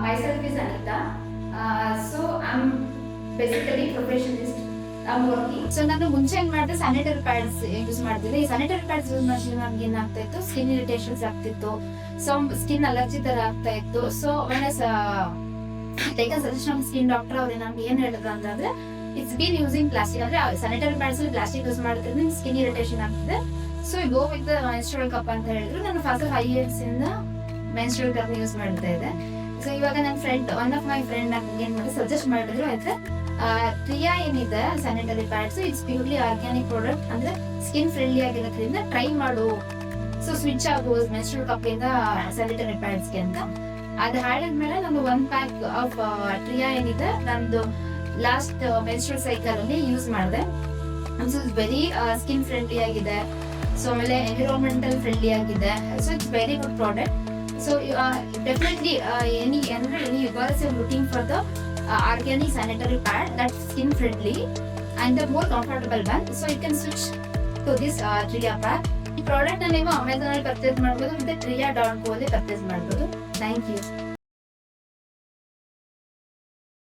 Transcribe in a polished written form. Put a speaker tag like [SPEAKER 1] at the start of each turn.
[SPEAKER 1] myself is Anita. So I'm basically professionist. I'm working. So ನಾನು ಮುಂಚೆ ಏನ್ ಮಾಡಿದೆ, ಸ್ಯಾನಿಟರಿ ಪ್ಯಾಡ್ಸ್ ಯೂಸ್ ಮಾಡ್ತಿದ್ದೆ. ಈ ಸ್ಯಾನಿಟರಿ ಪ್ಯಾಡ್ಸ್ ಯೂಸ್ ಮಾಡಿದ್ರೆ ನಮ್ಗೆ ಏನಾಗ್ತಾ ಇತ್ತು, ಸ್ಕಿನ್ ಇರಿಟೇಷನ್ಸ್ ಆಗ್ತಿತ್ತು, ಸೊ ಸ್ಕಿನ್ ಅಲರ್ಜಿ ತರ ಆಗ್ತಾ ಇತ್ತು. So take suggestion skin doctor ಅವ್ರು ನಮ್ಗೆ ಏನ್ ಹೇಳಿದ್ರು ಅಂತಂದ್ರೆ, ಇಟ್ಸ್ ಬೀನ್ ಯೂಸಿಂಗ್ ಪ್ಲಾಸ್ಟಿಕ್, ಅಂದ್ರೆ ಸ್ಯಾನಿಟರಿ ಪ್ಯಾಡ್ಸ್ ಅಲ್ಲಿ ಪ್ಲಾಸ್ಟಿಕ್ ಯೂಸ್ ಮಾಡೋದ್ರಿಂದ ಸ್ಕಿನ್ ಇರಿಟೇಷನ್ ಆಗ್ತಿದೆ. So go with the menstrual cup ಅಂತ ಹೇಳಿದ್ರು. ನಾನು ಫಸ್ಟ್ 5 years ಇಂದ ಮೆನ್ಸ್ಟ್ರುಯಲ್ ಕಪ್ ಯೂಸ್ ಮಾಡ್ತಾ ಇದ್ದೆ. ಸೊ ಇವಾಗ ನನ್ನ friend, one of my friend ನಂಗೆ ಏನ್ ಮಾಡಿ ಸಜೆಸ್ಟ್ ಮಾಡಿದ್ರು, ಆಯ್ತು ಟ್ರಿಯಾ ಏನಿದೆ sanitary pads, it's purely organic product, ಅಂದ್ರೆ ಸ್ಕಿನ್ ಫ್ರೆಂಡ್ಲಿ ಆಗಿರೋದ್ರಿಂದ ಟ್ರೈ ಮಾಡು, ಸೊ ಸ್ವಿಚ್ ಆಗು ಮೆನ್ಸ್ಟ್ರುಯಲ್ ಕಪ್ ಇಂದ ಸ್ಯಾನಿಟರಿ ಪ್ಯಾಡ್ಸ್ಗೆ ಅಂತ. ಅದು ಹೇಳಿದ್ಮೇಲೆ ನಾನು 1 pack ಆಫ್ ಟ್ರಿಯಾ ಏನಿದೆ ನಂದು ಲಾಸ್ಟ್ ಮೆನ್ಸ್ಟ್ರುಯಲ್ ಸೈಕಲ್ ಅಲ್ಲಿ ಯೂಸ್ ಮಾಡಿದೆ. ವೆರಿ ಸ್ಕಿನ್ ಫ್ರೆಂಡ್ಲಿ ಆಗಿದೆ, ಸೊ ಆಮೇಲೆ ಎನ್ವಿರಾನ್ಮೆಂಟಲ್ ಫ್ರೆಂಡ್ಲಿ ಆಗಿದೆ. So it's very good product. So definitely any girls are looking for the organic sanitary pad that's skin friendly and the more comfortable one, so you can switch to this Tria pad. ಈ product ನೀವು Amazon ಅಲ್ಲಿ purchase ಮಾಡಬಹುದು, ಮತ್ತೆ tria.co ಅಲ್ಲಿ purchase ಮಾಡಬಹುದು. Thank you.